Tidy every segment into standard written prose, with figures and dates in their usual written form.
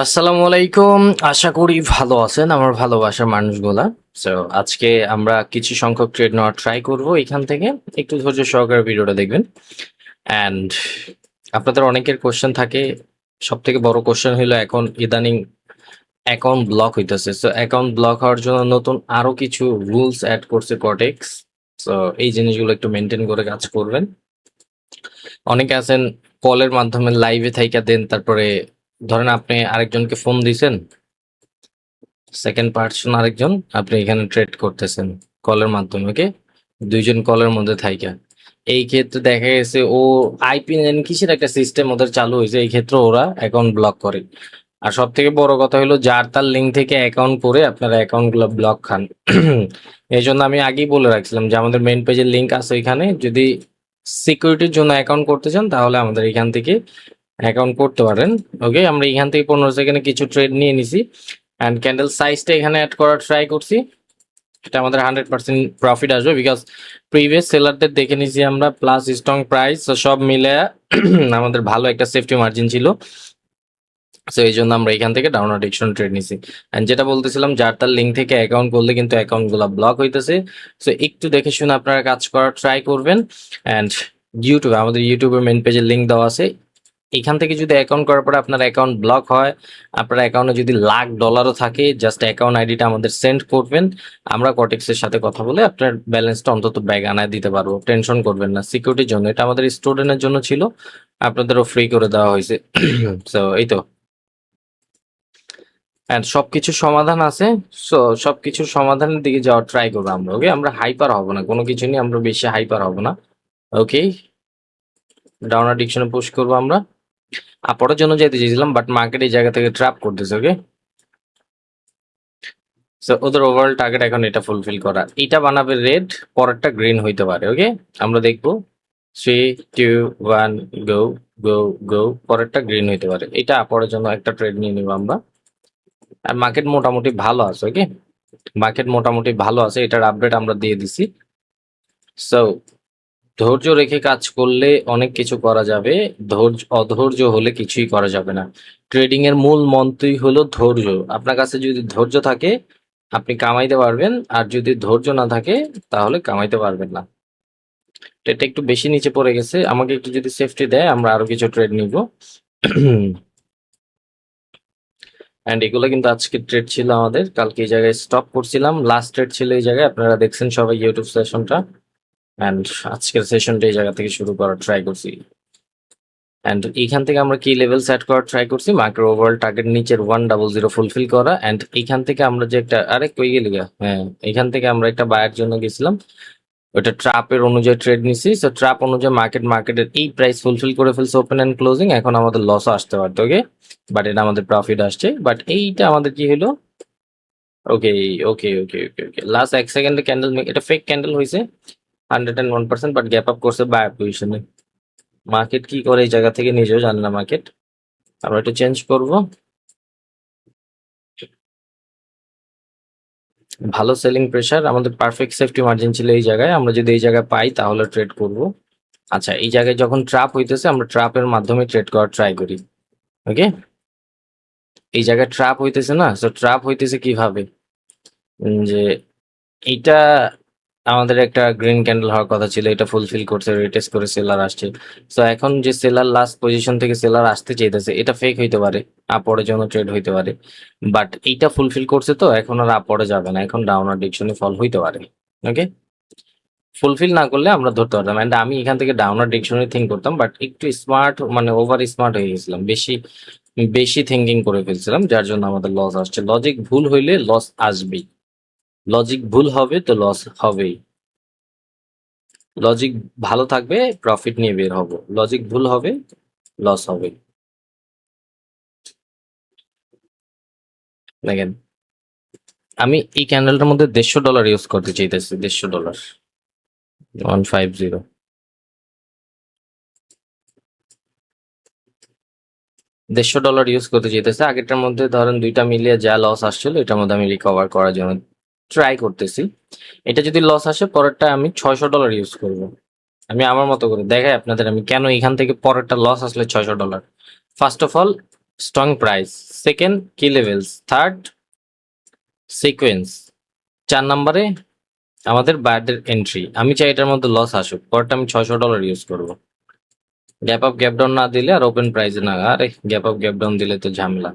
আসসালামু আলাইকুম। আশা করি ভালো আছেন আমার ভালোবাসার মানুষগুলা। সো আজকে আমরা কিছু সংখ্যক ট্রেড নেওয়ার ট্রাই করব এখান থেকে। একটু ধৈর্য সহকারে ভিডিওটা দেখবেন। অ্যান্ড আপনাদের অনেকের কোশ্চেন থাকে, সব থেকে বড় কোশ্চেন হলো এখন ইদানিং অ্যাকাউন্ট ব্লক হইতেছে। সো অ্যাকাউন্ট ব্লক হওয়ার জন্য নতুন আরো কিছু রুলস অ্যাড করছে কর্টেক্স। সো এই জিনিসগুলো একটু মেনটেন করে কাজ করবেন। অনেকে আছেন কলের মাধ্যমে লাইভে থাইকা দেন, তারপরে ধরেন আপনি আরেকজনকে ফোন দিছেন, সেকেন্ড পার্সন আরেকজন, আপনি এখানে ট্রেড করতেছেন কলের মাধ্যমে, ওকে, দুইজন কলের মধ্যে থাইকা। এই ক্ষেত্রে দেখা গেছে ও আইপি কিসের একটা সিস্টেম ওদের চালু হয়েছে, এই ক্ষেত্রে ওরা অ্যাকাউন্ট ব্লক করে। আর সব থেকে বড় কথা হলো যার তার লিঙ্ক থেকে অ্যাকাউন্ট করে আপনারা অ্যাকাউন্ট গুলো ব্লক খান। এই জন্য আমি আগেই বলে রাখছিলাম যে আমাদের মেইন পেজের লিঙ্ক আছে, এখানে যদি সিকিউরিটির জন্য অ্যাকাউন্ট করতে চান তাহলে আমাদের এখান থেকে অ্যাকাউন্ট করতে পারেন। ওকে, আমরা এখান থেকে 15 সেকেন্ডে কিছু ট্রেড নিয়ে নিছি। অ্যান্ড ক্যান্ডেল সাইজটা এখানে অ্যাড করার ট্রাই করছি। এটা আমাদের 100% প্রফিট আসবে, বিকজ প্রিভিয়াস সেলারদের দেখে নিছি আমরা, প্লাস স্ট্রং প্রাইস সব মিলে আমাদের ভালো একটা সেফটি মার্জিন ছিল। সো এই জন্য আমরা এখান থেকে ডাউন অ্যাডিকশন ট্রেড নিছি। অ্যান্ড যেটা বলতেছিলাম, যার তার লিঙ্ক থেকে অ্যাকাউন্ট করলে কিন্তু অ্যাকাউন্ট গুলা ব্লক হইতেছে। সো একটু দেখে শুনে আপনারা কাজ করার ট্রাই করবেন। অ্যান্ড ইউটিউবে, আমাদের ইউটিউবের মেন পেজের লিঙ্ক দেওয়া আছে, এখান থেকে যদি অ্যাকাউন্ট করার পরে আপনার অ্যাকাউন্ট ব্লক হয়, আপনার অ্যাকাউন্টে যদি লাখ ডলারও থাকে, জাস্ট অ্যাকাউন্ট আইডিটা আমাদের সেন্ড করবেন। আমরা কটেক্সের সাথে কথা বলে আপনার ব্যালেন্সটা অন্তত ব্যাগ আনায় দিতে পারবো। টেনশন করবেন না, সিকিউরিটির জন্য। এটা আমাদের স্টুডেন্টের জন্য ছিল, আপনাদেরও ফ্রি করে দেওয়া হয়েছে। সো এই তো। অ্যান্ড সবকিছুর সমাধান আছে। সো সবকিছুর সমাধানের দিকে যাওয়ার ট্রাই করবো আমরা। ওকে, আমরা হাইপার হব না, কোনো কিছু নিয়ে আমরা বেশি হাইপার হব না। ওকে, ডাউন অ্যাডিকশনে পুশ করবো আমরা। আপরের জন্য যেতে চেয়েছিলাম, বাট মার্কেট এই জায়গা থেকে ট্র্যাপ করতেছে। ওকে, সো ওদের ওভারঅল টার্গেট এখন এটা ফুলফিল করা। এটা বানাবে রেড, পরেরটা গ্রিন হইতে পারে। ওকে, আমরা দেখবো 3, 2, 1 গো গো গো। পরেরটা গ্রিন হইতে পারে। এটা আপরের জন্য একটা ট্রেড নিয়ে নিব আমরা। আর মার্কেট মোটামুটি ভালো আছে। ওকে, মার্কেট মোটামুটি ভালো আছে, এটার আপডেট আমরা দিয়ে দিছি। সো ধৈর্য রেখে কাজ করলে অনেক কিছু করা যাবে। অধৈর্য হলে কিছুই করা যাবে না। ট্রেডিং এর মূল মন্ত্রই হলো ধৈর্য। আপনার কাছে যদি ধৈর্য থাকে আপনি কামাইতে পারবেন, আর যদি ধৈর্য না থাকে তাহলে কামাইতে পারবেন না। এটা একটু বেশি নিচে পড়ে গেছে, আমাকে একটু যদি সেফটি দেয় আমরা আরো কিছু ট্রেড নিব। অ্যান্ড এগুলো কিন্তু আজকে ট্রেড ছিল আমাদের, কালকে এই জায়গায় স্টপ করছিলাম, লাস্ট ট্রেড ছিল এই জায়গায়, আপনারা দেখছেন সবাই ইউটিউব সেশনটা। অ্যান্ড আজকের সেশনটা এই জায়গা থেকে শুরু করার ট্রাই করছি। অ্যান্ড এইখান থেকে আমরা কি লেভেল সেট করার ট্রাই করছি, মাইক্রো ওভারঅল টার্গেট নিচের 100 ফুলফিল করা। অ্যান্ড এইখান থেকে আমরা যে একটা, আরে কই গেলি গা, হ্যাঁ, এইখান থেকে আমরা একটা বায়ের জন্য গেছিলাম, ওটা ট্রাপের অনুযায়ী ট্রেড নিছি। সো ট্রাপ অনুযায়ী মার্কেটের এই প্রাইস ফুলফিল করে ফেলছে ওপেন অ্যান্ড ক্লোজিং। এখন আমাদের লসও আসতে পারতো, ওকে, বাট এটা আমাদের প্রফিট আসছে। বাট এইটা আমাদের কি হলো, ওকে ওকে ওকে ওকে ওকে, লাস্ট 1 সেকেন্ডে ক্যান্ডেল, এটা ফেক ক্যান্ডেল হয়েছে 101%, বাট গ্যাপ আপ করছে বায়ার পজিশনে। মার্কেট কি করে এই জায়গা থেকে নিজেও জানে না মার্কেট। আমরা একটু চেঞ্জ করব। ভালো সেলিং প্রেসার, আমাদের পারফেক্ট সেফটি মার্জিন ছিল এই জায়গায়। আমরা যদি এই জায়গায় পাই তাহলে ট্রেড করব। আচ্ছা, এই জায়গায় যখন ট্র্যাপ হইতেছে আমরা ট্র্যাপের মাধ্যমে ট্রেড করার ট্রাই করি। ওকে, এই জায়গায় ট্র্যাপ হইতেছে না, সো ট্র্যাপ হইতেছে কিভাবে, যে এইটা আমাদের একটা গ্রিন ক্যান্ডেল হওয়ার কথা ছিল, এটা ফুলফিল করছে, রিটেস্ট করে সেলার আসছে। সো এখন যে সেলার লাস্ট পজিশন থেকে সেলার আসতে চাইতেছে, এটা ফেক হইতে পারে, আপরের জন্য ট্রেড হইতে পারে। বাট এইটা ফুলফিল করছে, তো এখন আর আপরে যাবে না, এখন ডাউনার ডিরেকশনে ফল হইতে পারে। ওকে, ফুলফিল না করলে আমরা ধরতে পারতাম। অ্যান্ড আমি এখান থেকে ডাউনার ডিরেকশনে থিঙ্ক করতাম, বাট একটু স্মার্ট, মানে ওভার স্মার্ট হয়ে গেছিলাম, বেশি বেশি থিঙ্কিং করে ফেলছিলাম, যার জন্য আমাদের লস আসছে। লজিক ভুল হইলে লস আসবেই, লজিক ভুল হবে তো লস হবেই। লজিক ভালো থাকবে, প্রফিট নিয়ে বের হব। লজিক ভুল হবে, লস হবে। দেখেন, আমি এই ক্যান্ডেলটার মধ্যে $150 ইউজ করতে চাইতেছি। $150, 150। $150 ইউজ করতে চাইতেছে। আগেরটার মধ্যে ধরেন দুইটা মিলিয়ে যা লস আসছিল এটার মধ্যে আমি রিকভার করার জন্য ট্রাই করতেছি। এটা যদি লস আসে, পরেরটা আমি $600 ইউজ করব। আমি আমার মতো করে দেখাই আপনাদের আমি কেন এখান থেকে পরেরটা লস আসলে $600। First of all, strong price, second কি লেভেলস, থার্ড সিকোয়েন্স, 4 নম্বরে আমাদের বায়ারদের এন্ট্রি। আমি চাই এটার মধ্যে লস আসুক, পরটা আমি $600 ইউজ করব। গ্যাপ আপ গ্যাপ ডাউন না দিলে আর ওপেন প্রাইসে না, আরে গ্যাপ আপ গ্যাপ ডাউন দিলে তো ঝামেলা।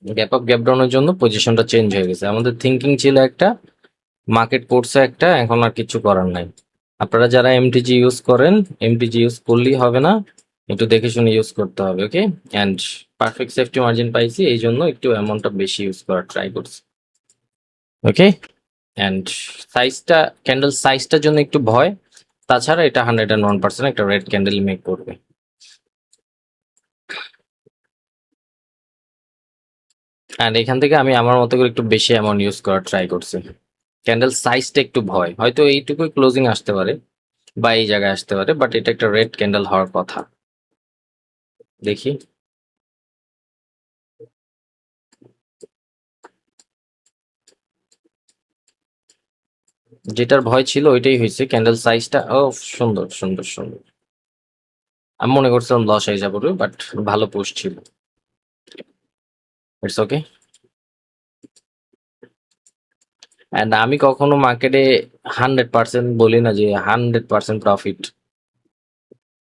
গ্যাপ আপ গ্যাপ ডাউনের জন্য পজিশনটা চেঞ্জ হয়ে গেছে। আমাদের থিঙ্কিং ছিল একটা, মার্কেট পড়ছে একটা, এখন আর কিছু করার নাই। আপনারা যারা এমটিজি ইউজ করেন, এমটিজি ইউজ করলেই হবে না, একটু দেখে শুনে ইউজ করতে হবে। ওকে, অ্যান্ড পারফেক্ট সেফটি মার্জিন পাইছি, এই জন্য একটু অ্যামাউন্টটা বেশি ইউজ করার ট্রাই করছি। ওকে, অ্যান্ড সাইজটা, ক্যান্ডেল সাইজটার জন্য একটু ভয়, তাছাড়া এটা 101% একটা রেড ক্যান্ডেল মেক করবে। অ্যান্ড এখান থেকে আমি আমার মতো করে একটু বেশি অ্যামাউন্ট ইউজ করার ট্রাই করছি। ক্যান্ডেল সাইজটা একটু ভয়, হয়তো এইটুকুই ক্লোজিং আসতে পারে বা এই জায়গায় আসতে পারে, বাট এটা একটা রেড ক্যান্ডেল হওয়ার কথা। দেখি, যেটার ভয় ছিল ওইটাই হয়েছে, ক্যান্ডেল সাইজটা ও সুন্দর সুন্দর সুন্দর। আমি মনে করছিলাম লস হয়ে যাবে, বাট ভালো পোস্ট ছিল, ইটস ওকে। অ্যান্ড আমি কখনো মার্কেটে 100% বলি না যে 100% প্রফিট।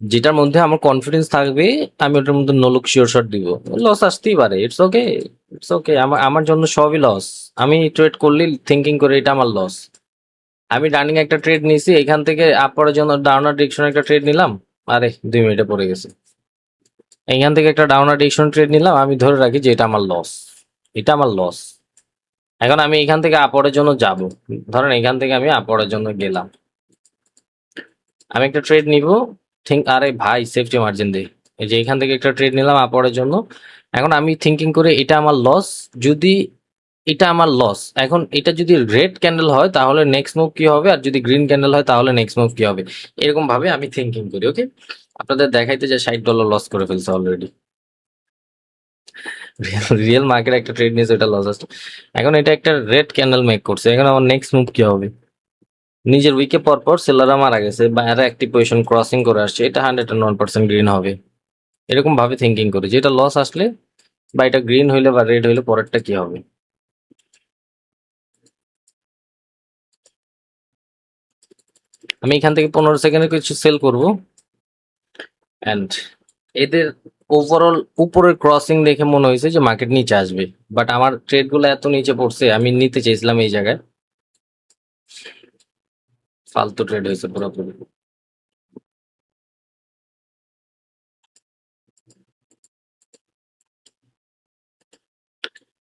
যেটার মধ্যে আমার কনফিডেন্স থাকবে আমি ওটার মধ্যে নো লুক শিওর শট দিব। লস আসতেই পারে, ইটস ওকে, ইটস ওকে। আমার আমার জন্য সবই লস। আমি ট্রেড করলে থিঙ্কিং করে এটা আমার লস। আমি রানিং একটা ট্রেড নিয়েছি, এখান থেকে আপরের জন্য ডাউনার ডিরেকশন একটা ট্রেড নিলাম, আরে 2 মিনিটে পড়ে গেছে। এখান থেকে একটা ডাউনার ডিরেকশন ট্রেড নিলাম, আমি ধরে রাখি যে এটা আমার লস, এটা আমার লস। এখন আমি এখান থেকে আপরের জন্য যাব, ধরেন এখান থেকে আমি আপরের জন্য গেলাম, আমি একটা ট্রেড নিব, থিঙ্ক আরে ভাই সেফটি মার্জিন দে। এই যে এখান থেকে একটা ট্রেড নিলাম আপরের জন্য, এখন আমি থিঙ্কিং করে এটা আমার লস, যদি এটা আমার লস, এখন এটা যদি রেড ক্যান্ডেল হয় তাহলে নেক্সট মুভ কি হবে, আর যদি গ্রিন ক্যান্ডেল হয় তাহলে নেক্সট মুভ কি হবে, এরকম ভাবে আমি থিঙ্কিং করি। ওকে, আপনাদের দেখাইতে যে $60 লস করে ফেলছে অলরেডি। রিয়েল মার্কেট একটা ট্রেড নিয়েছে, ওটা লস আসছে। এখন এটা একটা রেড ক্যান্ডেল মেক করছে, এখন আমার নেক্সট মুভ কি হবে? নিজের উইকে পর পর সেলাররা মারা গেছে, বাইরে অ্যাক্টিভ পজিশন ক্রসিং করে আসছে, এটা 101% গ্রিন হবে, এরকম ভাবে থিঙ্কিং করি যে এটা লস আসলে বা এটা গ্রিন হইলে বা রেড হইলে পরেরটা কি হবে। আমি এখান থেকে 15 সেকেন্ডে কিছু সেল করব, অ্যান্ড এদের ওভারঅল উপরের ক্রসিং দেখে মনে হয়েছে যে মার্কেট নিচে আসবে, বাট আমার ট্রেড গুলো এত নিচে পড়ছে, আমি নিতে চেয়েছিলাম এই জায়গায়, ফালতু ট্রেড হয়েছে পুরোপুরি।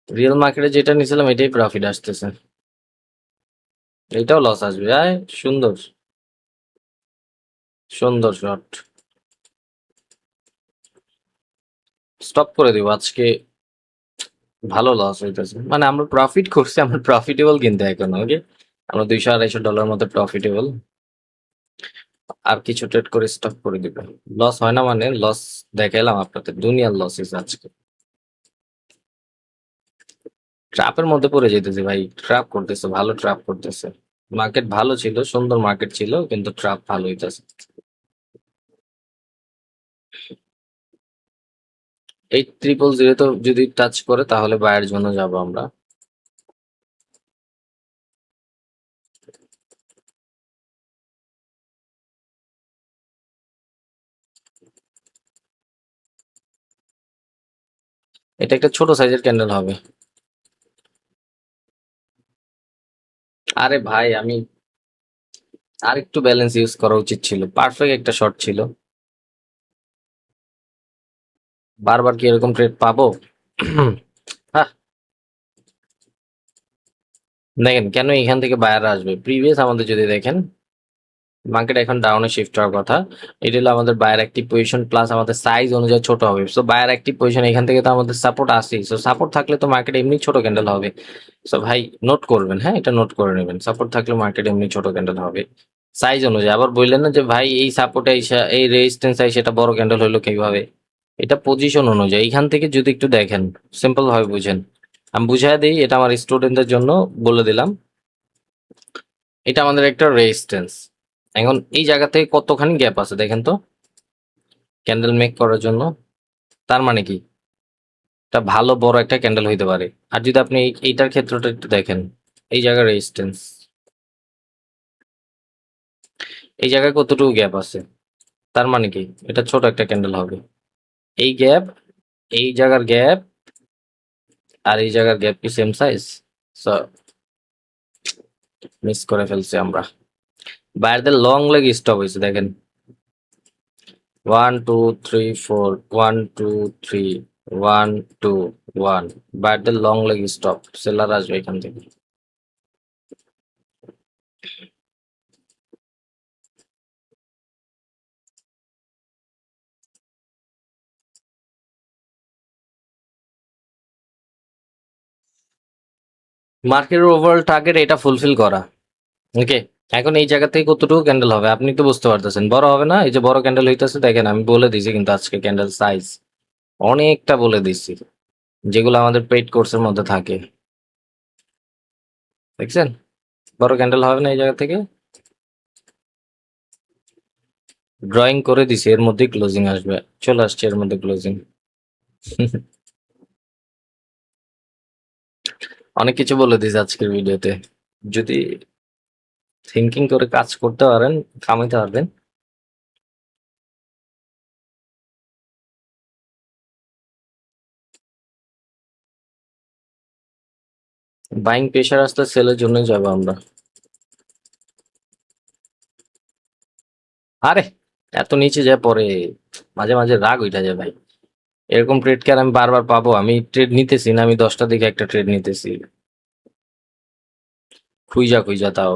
রিয়েল মার্কেটে যেটা নিয়েছিলাম এটাই প্রফিট আসতেছে, এটাও লস আসবে। আয় সুন্দর, সুন্দর শট, স্টপ করে দিব আজকে। ভালো লস হইতেছে, মানে আমরা প্রফিট করছি, আমরা প্রফিটেবল কিন্তু এখন। ওকে, আমরা $200-250 মতো প্রফিটেবল, আর কিছু ট্রেড করে স্টপ করে দিবে। লস হয় না মানে লস দেখাইলাম আপনাদের, দুনিয়ার লস হয়েছে আজকে। ট্র্যাপের মধ্যে পড়ে যেতেছে ভাই, ট্র্যাপ করতেছে, ভালো ট্র্যাপ করতেছে। মার্কেট ভালো ছিল, সুন্দর মার্কেট ছিল, কিন্তু ট্র্যাপ ভালো হইতেছে। 8000 তো যদি টাচ করে তাহলে বায়ের জন্য যাব আমরা। এটা একটা ছোট সাইজের ক্যান্ডেল হবে। আরে ভাই আমি আর একটু ব্যালেন্স ইউজ করা উচিত ছিল, পারফেক্ট একটা শট ছিল। বারবার কি এরকম ট্রেড পাবো? হ্যাঁ, দেখেন কেন এখান থেকে বায়ার আসবে, প্রিভিয়াস আমাদের যদি দেখেন মার্কেট এখন ডাউনে শিফট হওয়ার কথা, এটা হলো আমাদের বায়ার অ্যাক্টিভ পজিশন, প্লাস আমাদের সাইজ অনুযায়ী ছোট হবে। সো বায়ার অ্যাক্টিভ পজিশন এখান থেকে তো আমাদের সাপোর্ট আসেই, সো সাপোর্ট থাকলে তো মার্কেট এমনি ছোট ক্যান্ডেল হবে। সো ভাই নোট করবেন, হ্যাঁ এটা নোট করে নেবেন, সাপোর্ট থাকলে মার্কেট এমনি ছোট ক্যান্ডেল হবে সাইজ অনুযায়ী। আবার বললেন না যে ভাই এই সাপোর্টে এই রেজিস্ট্যান্স আই সেটা বড় ক্যান্ডেল হলো কিভাবে, এটা পজিশন অনুযায়ী। এখান থেকে যদি একটু দেখেন, সিম্পল ভাবে বুঝেন, আমি বুঝাই দিই, এটা আমার স্টুডেন্টদের জন্য বলে দিলাম। এটা আমাদের একটা রেজিস্ট্যান্স, এখন এই জায়গা থেকে কতখানি গ্যাপ আছে দেখেন তো, ক্যান্ডেল মেক করার জন্য। তার মানে কি এটা ভালো বড় একটা ক্যান্ডেল হইতে পারে। আর যদি আপনি এইটার ক্ষেত্রটা একটু দেখেন, এই জায়গার রেজিস্ট্যান্স, এই জায়গায় কতটুকু গ্যাপ আছে, তার মানে কি এটা ছোট একটা ক্যান্ডেল হবে। এই গ্যাপ, এই জায়গার গ্যাপ আর এই জায়গার গ্যাপ কি সেম সাইজ? সো মিস করে ফেলছি আমরা। বাইরের লং লেগ স্টপ হয়েছে দেখেন, 1 2 3 4, 1 2 3, 1 2 1। বাইরের লং লেগ স্টপ, সেলার আসবে এখান থেকে। মার্কেটের ওভারঅল টার্গেট এটা ফুলফিল করা। ওকে, এখন এই জায়গা থেকে কতটুকু ক্যান্ডেল হবে আপনি তো বুঝতে পারতেছেন, বড় হবে না? এই যে বড় ক্যান্ডেল হইতেছে দেখেন, আমি বলে দিছি কিন্তু আজকে ক্যান্ডেল সাইজ অনেকটা বলে দিছি, যেগুলো আমাদের পেইড কোর্সের মধ্যে থাকে। দেখছেন বড় ক্যান্ডেল হবে না এই জায়গা থেকে? ড্রয়িং করে দিছি, এর মধ্যে ক্লোজিং আসবে, চলে আসছে এর মধ্যে ক্লোজিং। অনেক কিছু বলে দিছি আজকের ভিডিওতে, যদি থিঙ্কিং করে কাজ করতে পারেন কামাইতে পারবেন। বাইং প্রেশার আসলে সেলের জন্যই যাবো আমরা। আরে এত নিচে যায় পরে মাঝে মাঝে রাগ উঠা যায় ভাই, এরকম ট্রেড কে আর আমি বারবার পাবো? আমি ট্রেড নিতেছি না, আমি 10টা দিকে একটা ট্রেড নিতেছি, খুইজা খুইজা তাও।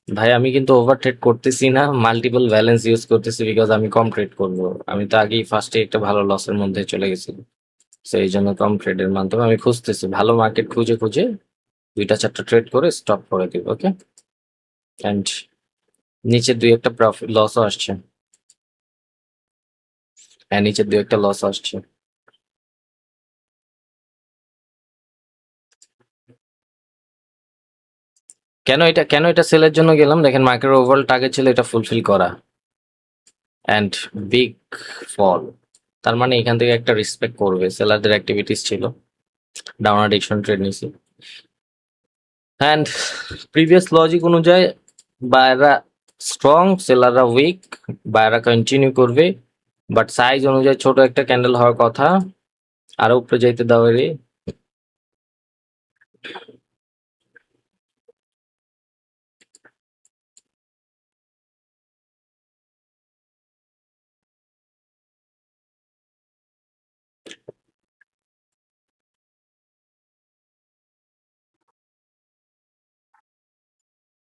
ভাই আমি কিন্তু ওভার ট্রেড করতেছি না, মাল্টিপল ব্যালেন্স ইউজ করতেছি, বিকজ আমি কম ট্রেড করব। আমি তো আগেই ফার্স্টে একটা ভালো লসের মধ্যে চলে গেছি, সেই জন্য কম ট্রেডের মাধ্যমে আমি খুঁজতেছি ভালো মার্কেট খুঁজে খুঁজে 2টা 4টা ট্রেড করে স্টপ করে দিব। ওকে, অ্যান্ড নিচের দুই একটা প্রফিট লসও আসছে, হ্যাঁ নিচের দুই একটা লস আসছে। কেন এটা সেলের জন্য গেলাম দেখেন, মার্কেট ওভারঅল টার্গেট ছিল এটা ফুলফিল করা, অ্যান্ড বিগ ফল। তার মানে এখান থেকে একটা রেসপেক্ট করবে, সেলারদের অ্যাক্টিভিটিস ছিল, ডাউন ডিরেকশন ট্রেড নিছি, অ্যান্ড প্রিভিয়াস লজিক অনুযায়ী বায়রা স্ট্রং, সেলাররা উইক, বায়রা কন্টিনিউ করবে, বাট সাইজ অনুযায়ী ছোট একটা ক্যান্ডেল হওয়ার কথা, আরো উপরে যাইতে দাও রে।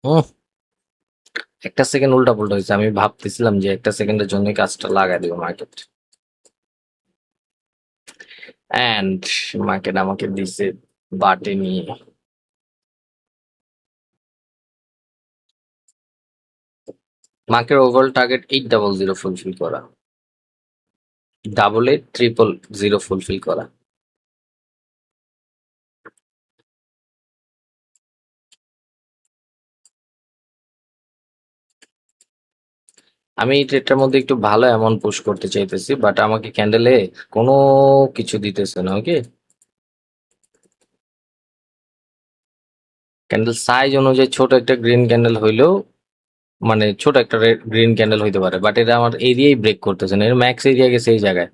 হুম, একটা সেকেন্ড উল্টা পুল্টা হয়েছে, আমি ভাবতেছিলাম যে একটা সেকেন্ডের জন্য কাজটা লাগাই দিব মার্কেট, অ্যান্ড মার্কেট আমাকে দিছে বাটে নিয়ে। মার্কেট ওভারঅল টার্গেট 800 ফুলফিল করা, 8800 ফুলফিল করা। আমি এই ট্রেডটার মধ্যে একটু ভালো অ্যামাউন্ট পুশ করতে চাইতেছি, বাট আমাকে ক্যান্ডেলে কোনো কিছু দিতেছে না। ওকে, ক্যান্ডেল সাইজ অনুযায়ী ছোট একটা গ্রিন ক্যান্ডেল হইলেও, মানে ছোট একটা গ্রিন ক্যান্ডেল হইতে পারে, বাট এটা আমার এরিয়াই ব্রেক করতেছে না, এর ম্যাক্স এরিয়া গেছে এই জায়গায়,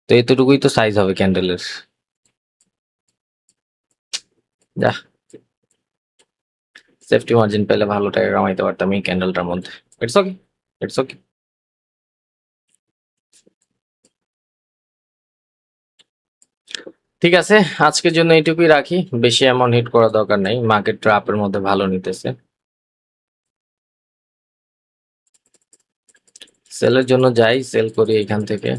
তো এতটুকুই তো সাইজ হবে ক্যান্ডেলের। যা, সেফটি মার্জিন পেলে ভালো টাকা কামাইতে পারতাম এই ক্যান্ডেলটার মধ্যে। It's okay, it's okay. ঠিক আছে, আজকের জন্য এইটুকুই রাখি, বেশি অ্যামাউন্ট হিট করা দরকার নেই, মার্কেট ট্রাপের মধ্যে ভালো নিতেছে। সেলের জন্য যাই, সেল করি এখান থেকে,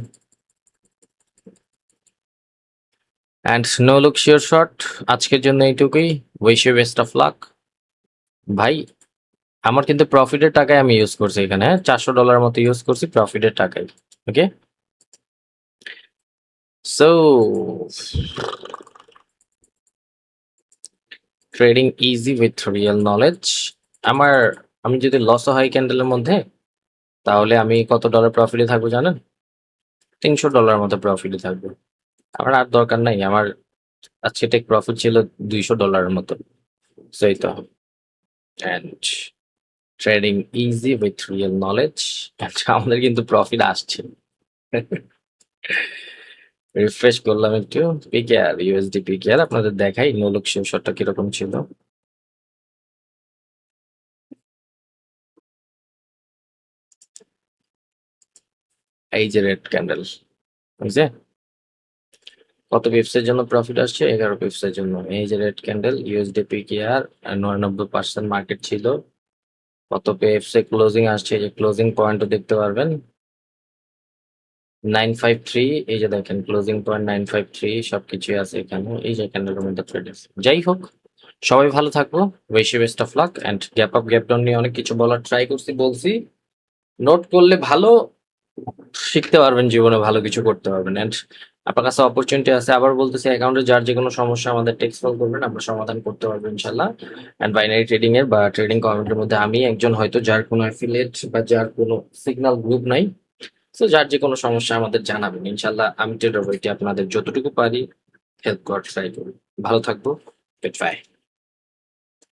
and no look sure shot. আজকের জন্য এইটুকুই, wish you best of luck. ভাই আমার কিন্তু প্রফিটের টাকায় আমি ইউজ করছি এখানে, $400 মতো ইউজ করছি প্রফিটের টাকায়। Okay, so trading easy with real knowledge. আমার আমি যদি লসও হয় ক্যান্ডেলের মধ্যে, তাহলে আমি কত ডলার প্রফিটে থাকবো জানেন? $300 মতো প্রফিটে থাকবো। আমার আর দরকার নাই। আমার আজকে টেক প্রফিট ছিল $200 মতো। So এই তো। And trading easy with real knowledge. আমাদের কিন্তু প্রফিট আসছে। রিফ্রেশ করলাম একটু। পিকেআর, ইউএসডি পিকেআর আপনাদের দেখাই নোলক শটটা কিরকম ছিল। এই যে রেড ক্যান্ডেল, বুঝছে কত পিপসের জন্য প্রফিট আসছে? 11 পিপসের জন্য। এই যে রেড ক্যান্ডেল, ইউএসডি পিকেআর 99% মার্কেট ছিল। কত পিপসে ক্লোজিং আসছে, এই যে ক্লোজিং পয়েন্টও দেখতে পারবেন 953। এই যে দেখেন ক্লোজিং পয়েন্ট 953, সবকিছুই আছে এখানে। এই যে ক্যান্ডেলের মধ্যে ট্রেড আছে। যাই হোক, সবাই ভালো থাকবো। Wish you best of luck. And gap up gap down নিয়ে অনেক কিছু বলার ট্রাই করছি, বলছি। নোট করলে ভালো, শিখতে পারবেন, জীবনে ভালো কিছু করতে পারবেন। এন্ড আপনার কাছে অপরচুনিটি আছে, আবার বলতেছি, অ্যাকাউন্টে যার যে কোনো সমস্যা আমাদের টেক্সট কল করবেন, আমরা সমাধান করতে পারবো ইনশাল্লাহ। এন্ড বাইনারি ট্রেডিং এর বা ট্রেডিং কমিউনিটির মধ্যে আমি একজন হয়তো, যার কোনো অ্যাফিলিয়েট বা যার কোনো সিগন্যাল গ্রুপ নাই। তো যার যে কোনো সমস্যা আমাদের জানাবেন, ইনশাল্লাহ আমি ট্রেডার বইটি আপনাদের যতটুকু পারি হেল্প করার ট্রাই করি। ভালো থাকবো। Good bye.